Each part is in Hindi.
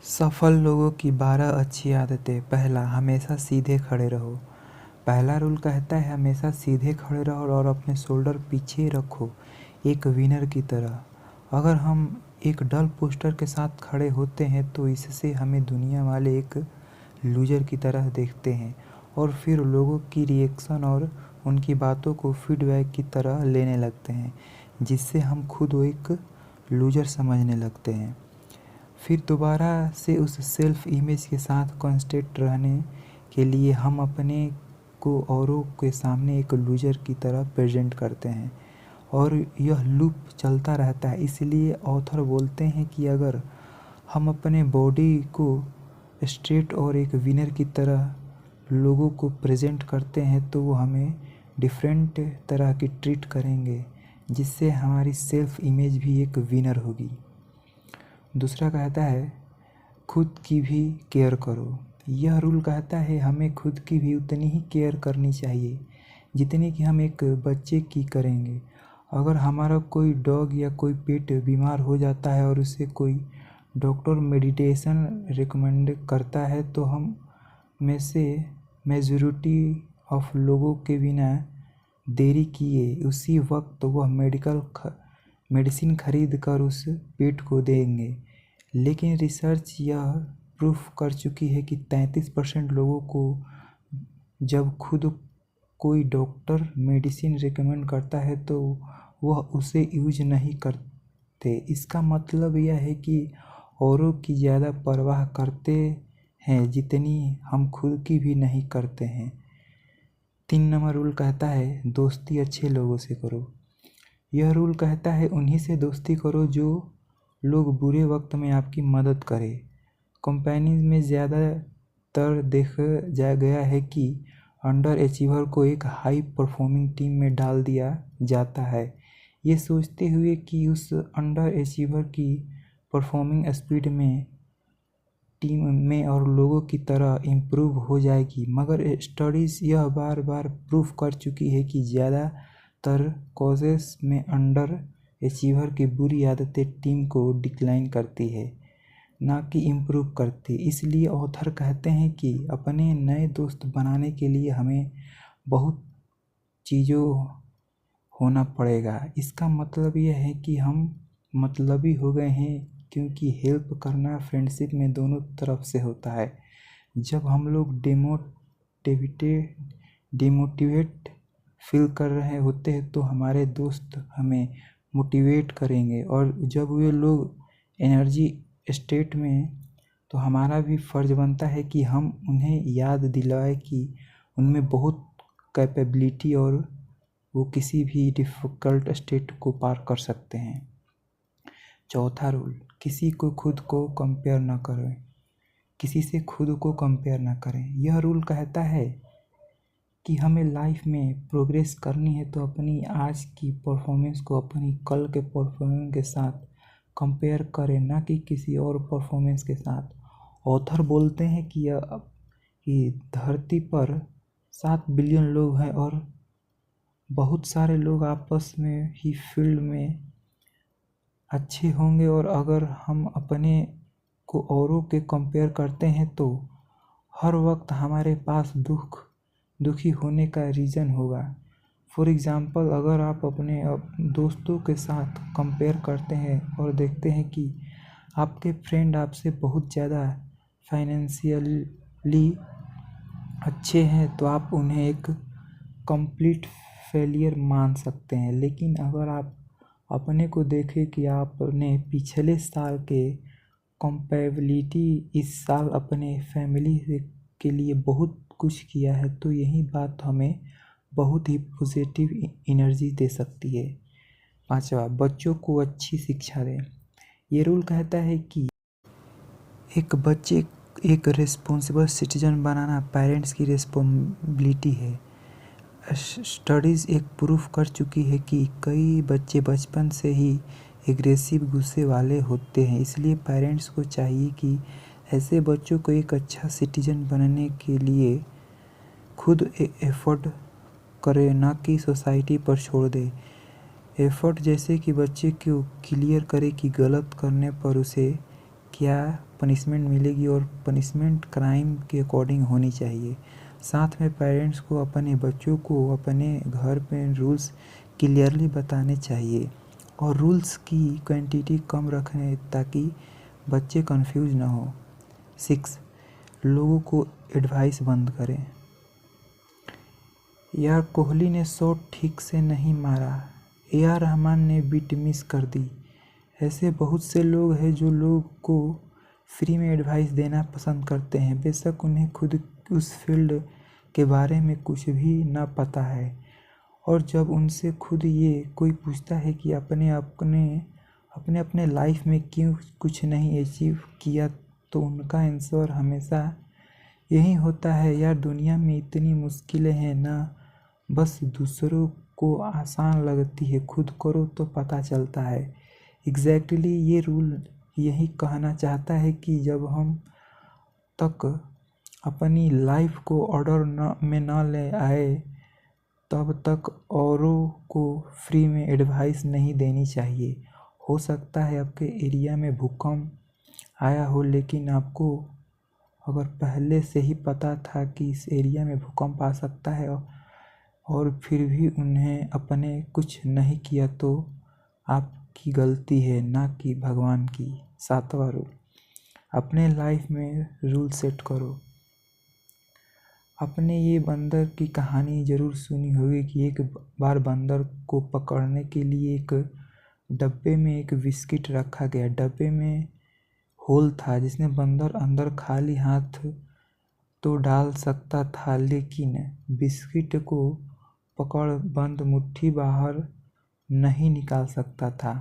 सफल लोगों की 12 अच्छी आदतें। पहला, हमेशा सीधे खड़े रहो। पहला रूल कहता है हमेशा सीधे खड़े रहो और अपने शोल्डर पीछे रखो, एक विनर की तरह। अगर हम एक डल पोस्टर के साथ खड़े होते हैं तो इससे हमें दुनिया वाले एक लूजर की तरह देखते हैं और फिर लोगों की रिएक्शन और उनकी बातों को फीडबैक की तरह लेने लगते हैं, जिससे हम खुद को एक लूजर समझने लगते हैं। फिर दोबारा से उस सेल्फ इमेज के साथ कंसिस्टेंट रहने के लिए हम अपने को औरों के सामने एक लूजर की तरह प्रेजेंट करते हैं और यह लूप चलता रहता है। इसलिए ऑथर बोलते हैं कि अगर हम अपने बॉडी को स्ट्रेट और एक विनर की तरह लोगों को प्रेजेंट करते हैं तो वो हमें डिफरेंट तरह की ट्रीट करेंगे, जिससे हमारी सेल्फ इमेज भी एक विनर होगी। दूसरा कहता है खुद की भी केयर करो। यह रूल कहता है हमें खुद की भी उतनी ही केयर करनी चाहिए जितनी कि हम एक बच्चे की करेंगे। अगर हमारा कोई डॉग या कोई पेट बीमार हो जाता है और उसे कोई डॉक्टर मेडिटेशन रिकमेंड करता है तो हम में से मेजॉरिटी ऑफ लोगों के बिना देरी किए उसी वक्त वह मेडिसिन खरीद कर उस पेट को देंगे। लेकिन रिसर्च यह प्रूफ कर चुकी है कि 33% लोगों को जब खुद कोई डॉक्टर मेडिसिन रिकमेंड करता है तो वह उसे यूज नहीं करते। इसका मतलब यह है कि औरों की ज़्यादा परवाह करते हैं जितनी हम खुद की भी नहीं करते हैं। 3 नंबर रूल कहता है दोस्ती अच्छे लोगों से करो। यह रूल कहता है उन्हीं से दोस्ती करो जो लोग बुरे वक्त में आपकी मदद करें। कंपनीज में ज़्यादातर देखा गया है कि अंडर अचीवर को एक हाई परफॉर्मिंग टीम में डाल दिया जाता है, ये सोचते हुए कि उस अंडर अचीवर की परफॉर्मिंग स्पीड में टीम में और लोगों की तरह इम्प्रूव हो जाएगी। मगर स्टडीज़ यह बार बार प्रूफ कर चुकी है कि ज़्यादातर कॉजेस में अंडर अचीवर की बुरी आदतें टीम को डिक्लाइन करती है, ना कि इम्प्रूव करती। इसलिए ऑथर कहते हैं कि अपने नए दोस्त बनाने के लिए हमें बहुत चीज़ों होना पड़ेगा। इसका मतलब यह है कि हम मतलबी हो गए हैं, क्योंकि हेल्प करना फ्रेंडशिप में दोनों तरफ से होता है। जब हम लोग डिमोटिवेट फील कर रहे होते हैं तो हमारे दोस्त हमें मोटिवेट करेंगे, और जब वे लोग एनर्जी स्टेट में तो हमारा भी फ़र्ज़ बनता है कि हम उन्हें याद दिलाएं कि उनमें बहुत कैपेबिलिटी और वो किसी भी डिफ़िकल्ट स्टेट को पार कर सकते हैं। चौथा रूल, किसी से खुद को कंपेयर ना करें। यह रूल कहता है कि हमें लाइफ में प्रोग्रेस करनी है तो अपनी आज की परफॉर्मेंस को अपनी कल के परफॉर्मेंस के साथ कंपेयर करें, ना कि किसी और परफॉर्मेंस के साथ। ऑथर बोलते हैं कि धरती पर 7 बिलियन लोग हैं और बहुत सारे लोग आपस में ही फील्ड में अच्छे होंगे, और अगर हम अपने को औरों के कंपेयर करते हैं तो हर वक्त हमारे पास दुखी होने का रीज़न होगा। फॉर एग्ज़ाम्पल, अगर आप अपने दोस्तों के साथ कंपेयर करते हैं और देखते हैं कि आपके फ्रेंड आपसे बहुत ज़्यादा फाइनेंशियली अच्छे हैं तो आप उन्हें एक कंप्लीट फेलियर मान सकते हैं। लेकिन अगर आप अपने को देखें कि आपने पिछले साल के कंपैरेबिलिटी इस साल अपने फैमिली के लिए बहुत कुछ किया है तो यही बात हमें बहुत ही पॉजिटिव एनर्जी दे सकती है। 5वां, बच्चों को अच्छी शिक्षा दें। ये रूल कहता है कि एक बच्चे एक रिस्पॉन्सिबल सिटीजन बनाना पेरेंट्स की रिस्पॉन्सिबिलिटी है। स्टडीज़ एक प्रूफ कर चुकी है कि कई बच्चे बचपन से ही एग्रेसिव गुस्से वाले होते हैं। इसलिए पेरेंट्स को चाहिए कि ऐसे बच्चों को एक अच्छा सिटीजन बनने के लिए खुद एफर्ट करे, ना कि सोसाइटी पर छोड़ दे। एफर्ट जैसे कि बच्चे को क्लियर करे कि गलत करने पर उसे क्या पनिशमेंट मिलेगी और पनिशमेंट क्राइम के अकॉर्डिंग होनी चाहिए। साथ में पेरेंट्स को अपने बच्चों को अपने घर पे रूल्स क्लियरली बताने चाहिए और रूल्स की क्वांटिटी कम रखें ताकि बच्चे कंफ्यूज ना हो। 6. लोगों को एडवाइस बंद करें। यार कोहली ने शॉट ठीक से नहीं मारा, AR रहमान ने बीट मिस कर दी। ऐसे बहुत से लोग हैं जो लोग को फ्री में एडवाइस देना पसंद करते हैं, बेशक उन्हें खुद उस फील्ड के बारे में कुछ भी ना पता है। और जब उनसे खुद ये कोई पूछता है कि अपने अपने लाइफ में क्यों कुछ नहीं अचीव किया, तो उनका आंसर हमेशा यही होता है, यार दुनिया में इतनी मुश्किलें हैं ना, बस दूसरों को आसान लगती है, खुद करो तो पता चलता है। एग्जैक्टली ये रूल यही कहना चाहता है कि जब हम तक अपनी लाइफ को ऑर्डर में ना ले आए तब तक औरों को फ्री में एडवाइस नहीं देनी चाहिए। हो सकता है आपके एरिया में भूकंप आया हो, लेकिन आपको अगर पहले से ही पता था कि इस एरिया में भूकंप आ सकता है और फिर भी उन्हें अपने कुछ नहीं किया, तो आपकी गलती है, ना कि भगवान की। 7वां रूल, अपने लाइफ में रूल सेट करो। आपने ये बंदर की कहानी ज़रूर सुनी होगी कि एक बार बंदर को पकड़ने के लिए एक डब्बे में एक बिस्किट रखा गया। डब्बे में होल था जिसमें बंदर अंदर खाली हाथ तो डाल सकता था, लेकिन बिस्किट को पकड़ बंद मुट्ठी बाहर नहीं निकाल सकता था।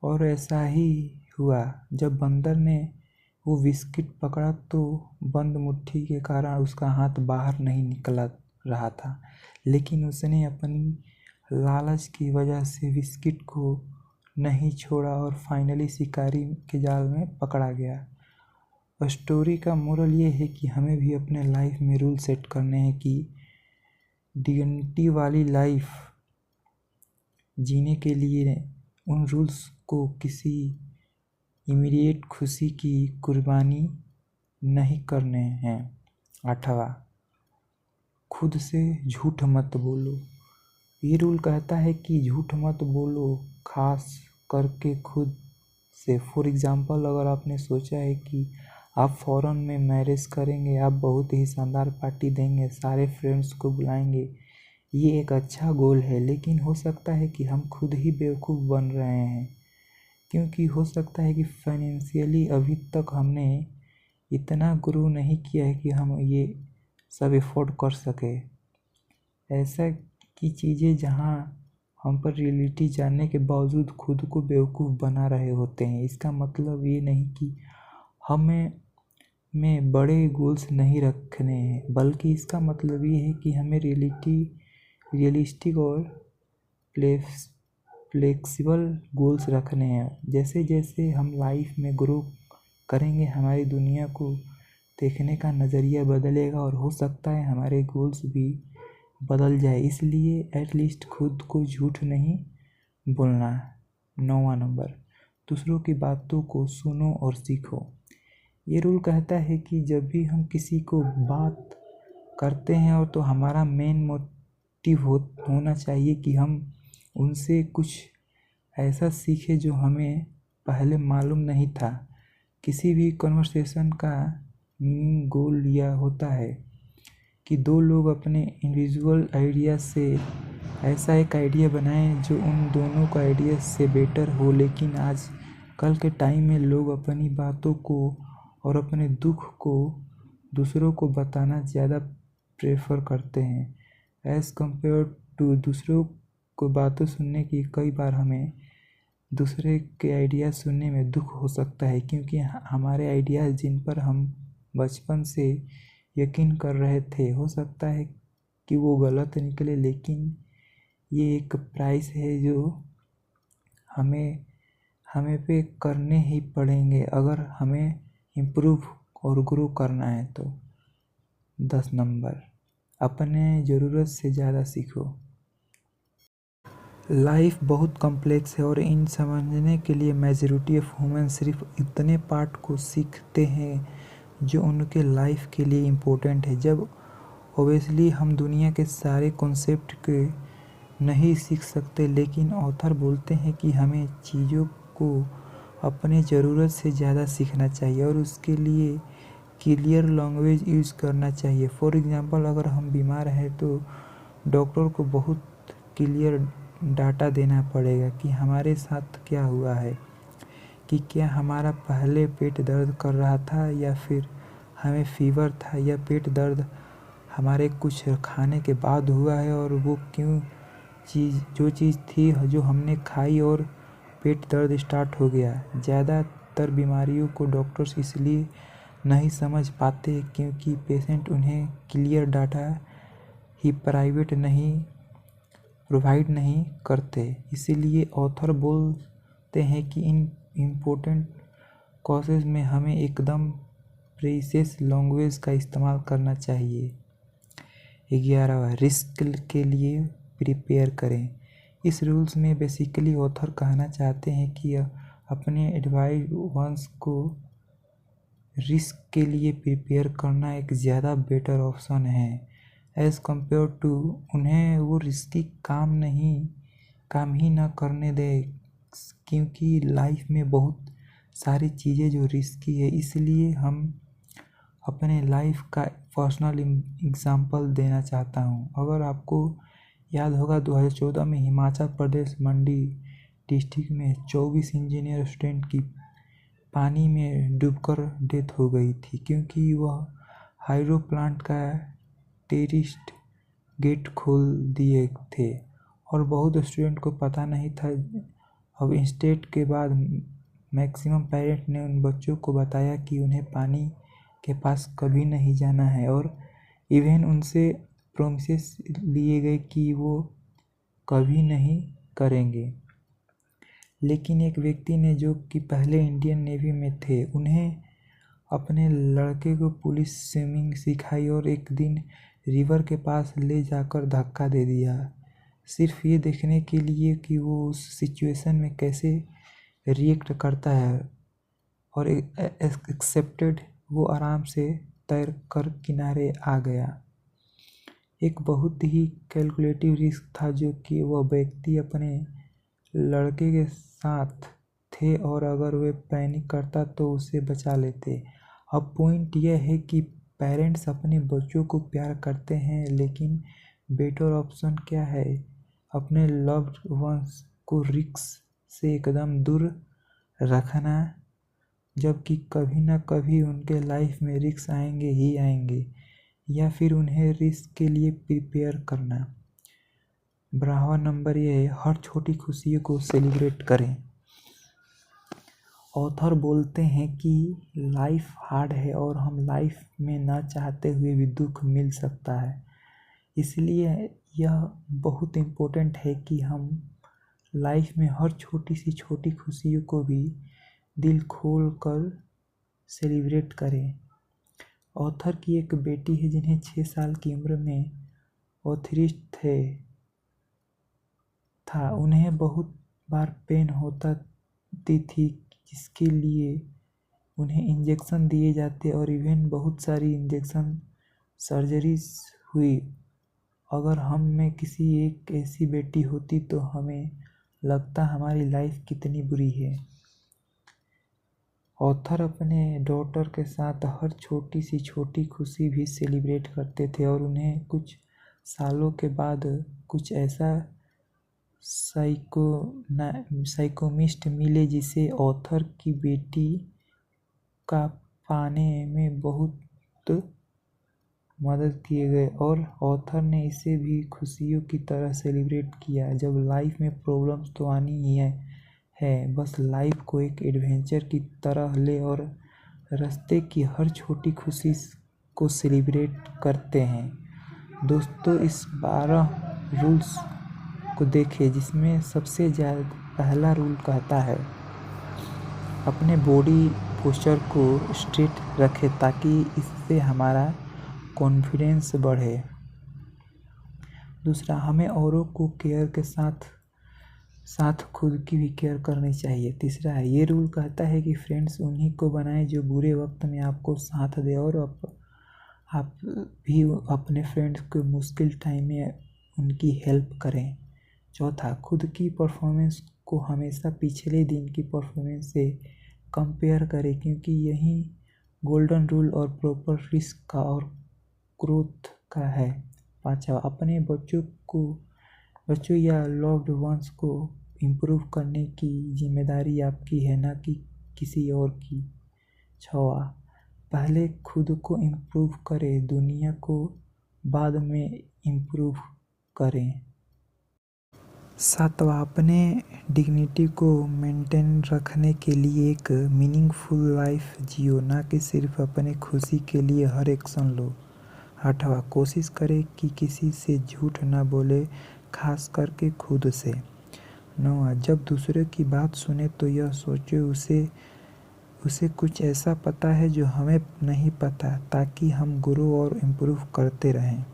और ऐसा ही हुआ, जब बंदर ने वो बिस्किट पकड़ा तो बंद मुट्ठी के कारण उसका हाथ बाहर नहीं निकल रहा था, लेकिन उसने अपनी लालच की वजह से बिस्किट को नहीं छोड़ा और फाइनली शिकारी के जाल में पकड़ा गया। स्टोरी का मोरल ये है कि हमें भी अपने लाइफ में रूल सेट करने हैं कि डिग्निटी वाली लाइफ जीने के लिए उन रूल्स को किसी इमीडिएट खुशी की कुर्बानी नहीं करने हैं। 8वां, खुद से झूठ मत बोलो। ये रूल कहता है कि झूठ मत बोलो, खास करके खुद से। फॉर एग्ज़ाम्पल, अगर आपने सोचा है कि आप फ़ौरन में मैरिज करेंगे, आप बहुत ही शानदार पार्टी देंगे, सारे फ्रेंड्स को बुलाएंगे, ये एक अच्छा गोल है, लेकिन हो सकता है कि हम खुद ही बेवकूफ़ बन रहे हैं, क्योंकि हो सकता है कि फाइनेंशियली अभी तक हमने इतना ग्रो नहीं किया है कि हम ये सब अफोर्ड कर सके। ऐसा की चीज़ें जहाँ हम पर रियलिटी जानने के बावजूद खुद को बेवकूफ़ बना रहे होते हैं। इसका मतलब ये नहीं कि हमें बड़े गोल्स नहीं रखने हैं, बल्कि इसका मतलब ये है कि हमें रियलिस्टिक और फ्लेक्सिबल गोल्स रखने हैं। जैसे जैसे हम लाइफ में ग्रो करेंगे, हमारी दुनिया को देखने का नज़रिया बदलेगा और हो सकता है हमारे गोल्स भी बदल जाए। इसलिए एटलीस्ट खुद को झूठ नहीं बोलना। 9वां नंबर, दूसरों की बातों को सुनो और सीखो। ये रूल कहता है कि जब भी हम किसी को बात करते हैं और तो हमारा मेन मोटिव होना चाहिए कि हम उनसे कुछ ऐसा सीखें जो हमें पहले मालूम नहीं था। किसी भी कन्वर्सेशन का मीनिंग गोल यह होता है कि दो लोग अपने इंडिविजुअल आइडिया से ऐसा एक आइडिया बनाएं जो उन दोनों का आइडिया से बेटर हो। लेकिन आज कल के टाइम में लोग अपनी बातों को और अपने दुख को दूसरों को बताना ज़्यादा प्रेफर करते हैं एज़ कम्पेयर टू दूसरों को बातें सुनने की। कई बार हमें दूसरे के आइडिया सुनने में दुख हो सकता है, क्योंकि हमारे आइडियाज़ जिन पर हम बचपन से यकीन कर रहे थे, हो सकता है कि वो गलत निकले, लेकिन ये एक प्राइस है जो हमें पे करने ही पड़ेंगे अगर हमें इम्प्रूव और ग्रो करना है तो। 10 नंबर, अपने ज़रूरत से ज़्यादा सीखो। लाइफ बहुत कॉम्प्लेक्स है और इन समझने के लिए मेजॉरिटी ऑफ ह्यूमन सिर्फ इतने पार्ट को सीखते हैं जो उनके लाइफ के लिए इम्पोर्टेंट है। जब ओबियसली हम दुनिया के सारे कॉन्सेप्ट के नहीं सीख सकते, लेकिन ऑथर बोलते हैं कि हमें चीज़ों को अपने ज़रूरत से ज़्यादा सीखना चाहिए और उसके लिए क्लियर लैंग्वेज यूज़ करना चाहिए। फॉर एग्ज़ाम्पल, अगर हम बीमार हैं तो डॉक्टर को बहुत क्लियर डाटा देना पड़ेगा कि हमारे साथ क्या हुआ है, कि क्या हमारा पहले पेट दर्द कर रहा था या फिर हमें फीवर था, या पेट दर्द हमारे कुछ खाने के बाद हुआ है और वो क्यों जो चीज़ थी जो हमने खाई और पेट दर्द स्टार्ट हो गया। ज़्यादातर बीमारियों को डॉक्टर्स इसलिए नहीं समझ पाते क्योंकि पेशेंट उन्हें क्लियर डाटा ही प्रोवाइड नहीं करते। इसीलिए ऑथर बोलते हैं कि इन इम्पोर्टेंट कॉसेस में हमें एकदम प्रीसियस लैंग्वेज का इस्तेमाल करना चाहिए। 11वां, रिस्क के लिए प्रिपेयर करें। इस रूल्स में बेसिकली ऑथर कहना चाहते हैं कि अपने एडवाइस वंस को रिस्क के लिए प्रिपेयर करना एक ज़्यादा बेटर ऑप्शन है एज़ कम्पेयर टू उन्हें वो रिस्की काम ही ना करने दें, क्योंकि लाइफ में बहुत सारी चीज़ें जो रिस्की है। इसलिए हम अपने लाइफ का पर्सनल एग्जांपल देना चाहता हूँ। अगर आपको याद होगा 2014 में हिमाचल प्रदेश मंडी डिस्ट्रिक्ट में 24 इंजीनियर स्टूडेंट की पानी में डूबकर डेथ हो गई थी, क्योंकि वह हाइड्रो प्लांट का टेरिस्ट गेट खोल दिए थे और बहुत स्टूडेंट को पता नहीं था। अब इंस्टेट के बाद मैक्सिमम पेरेंट ने उन बच्चों को बताया कि उन्हें पानी के पास कभी नहीं जाना है और इवन उनसे प्रोमिसेस लिए गए कि वो कभी नहीं करेंगे। लेकिन एक व्यक्ति ने, जो कि पहले इंडियन नेवी में थे, उन्हें अपने लड़के को पुलिस स्विमिंग सिखाई और एक दिन रिवर के पास ले जाकर धक्का दे दिया, सिर्फ ये देखने के लिए कि वो उस सिचुएशन में कैसे रिएक्ट करता है। और एक्सेप्टेड वो आराम से तैर कर किनारे आ गया। एक बहुत ही कैलकुलेटिव रिस्क था जो कि वह व्यक्ति अपने लड़के के साथ थे और अगर वे पैनिक करता तो उसे बचा लेते। अब पॉइंट यह है कि पेरेंट्स अपने बच्चों को प्यार करते हैं, लेकिन बेटर ऑप्शन क्या है? अपने लव्ड वंस को रिस्क से एकदम दूर रखना, जबकि कभी ना कभी उनके लाइफ में रिस्क आएंगे ही आएंगे, या फिर उन्हें रिस्क के लिए प्रिपेयर करना। 12वां नंबर ये है, हर छोटी खुशियों को सेलिब्रेट करें। ऑथर बोलते हैं कि लाइफ हार्ड है और हम लाइफ में ना चाहते हुए भी दुख मिल सकता है, इसलिए यह बहुत इम्पोर्टेंट है कि हम लाइफ में हर छोटी खुशियों को भी दिल खोल कर सेलिब्रेट करें। ऑथर की एक बेटी है जिन्हें 6 साल की उम्र में ऑथिटिस था। उन्हें बहुत बार पेन होती थी, जिसके लिए उन्हें इंजेक्शन दिए जाते और इवन बहुत सारी इंजेक्शन सर्जरीज हुई। अगर हम में किसी एक ऐसी बेटी होती तो हमें लगता हमारी लाइफ कितनी बुरी है। ऑथर अपने डॉटर के साथ हर छोटी खुशी भी सेलिब्रेट करते थे और उन्हें कुछ सालों के बाद कुछ ऐसा साइकोमिस्ट मिले जिसे ऑथर की बेटी का पाने में बहुत मदद किए गए और ऑथर ने इसे भी खुशियों की तरह सेलिब्रेट किया। जब लाइफ में प्रॉब्लम्स तो आनी ही है, बस लाइफ को एक एडवेंचर की तरह ले और रास्ते की हर छोटी खुशी को सेलिब्रेट करते हैं। दोस्तों, इस 12 रूल्स को देखें, जिसमें सबसे ज़्यादा पहला रूल कहता है अपने बॉडी पोस्चर को स्ट्रेट रखें ताकि इससे हमारा कॉन्फिडेंस बढ़े। दूसरा, हमें औरों को केयर के साथ साथ खुद की भी केयर करनी चाहिए। तीसरा है, ये रूल कहता है कि फ्रेंड्स उन्हीं को बनाएं जो बुरे वक्त में आपको साथ दे और आप भी अपने फ्रेंड्स को मुश्किल टाइम में उनकी हेल्प करें। चौथा, खुद की परफॉर्मेंस को हमेशा पिछले दिन की परफॉर्मेंस से कंपेयर करें, क्योंकि यही गोल्डन रूल और प्रॉपर रिस्क का और ग्रोथ का है। पाँचवा, अपने बच्चों या लव्ड वंस को इम्प्रूव करने की जिम्मेदारी आपकी है, ना कि किसी और की। छवा, पहले खुद को इम्प्रूव करें, दुनिया को बाद में इम्प्रूव करें। सातवां, अपने डिग्निटी को मेंटेन रखने के लिए एक मीनिंगफुल लाइफ जियो, ना कि सिर्फ अपने खुशी के लिए हर एक्शन लो। आठवां, कोशिश करें कि किसी से झूठ ना बोले, खास करके खुद से। नौवां, जब दूसरे की बात सुने तो यह सोचे उसे कुछ ऐसा पता है जो हमें नहीं पता, ताकि हम ग्रो और इम्प्रूव करते रहें।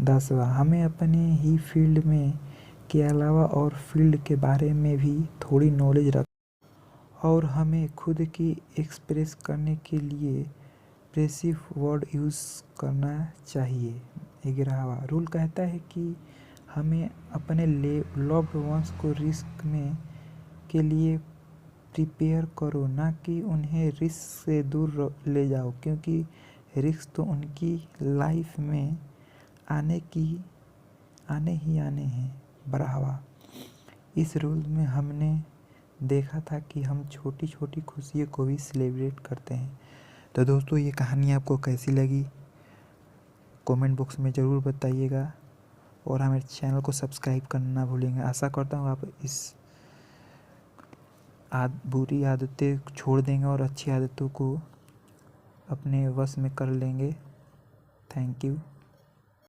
10वां, हमें अपने ही फील्ड में के अलावा और फील्ड के बारे में भी थोड़ी नॉलेज रख और हमें खुद की एक्सप्रेस करने के लिए एक्सप्रेसिव वर्ड यूज़ करना चाहिए। 11वां रूल कहता है कि हमें अपने लव्ड वंस को रिस्क में के लिए प्रिपेयर करो, ना कि उन्हें रिस्क से दूर ले जाओ, क्योंकि रिस्क तो उनकी लाइफ में आने ही आने हैं। 12वां, इस रूल में हमने देखा था कि हम छोटी छोटी खुशियों को भी सेलिब्रेट करते हैं। तो दोस्तों, ये कहानी आपको कैसी लगी कमेंट बॉक्स में ज़रूर बताइएगा और हमारे चैनल को सब्सक्राइब करना ना भूलेंगे। आशा करता हूँ आप इस बुरी आदतें छोड़ देंगे और अच्छी आदतों को अपने वश में कर लेंगे। Thank you.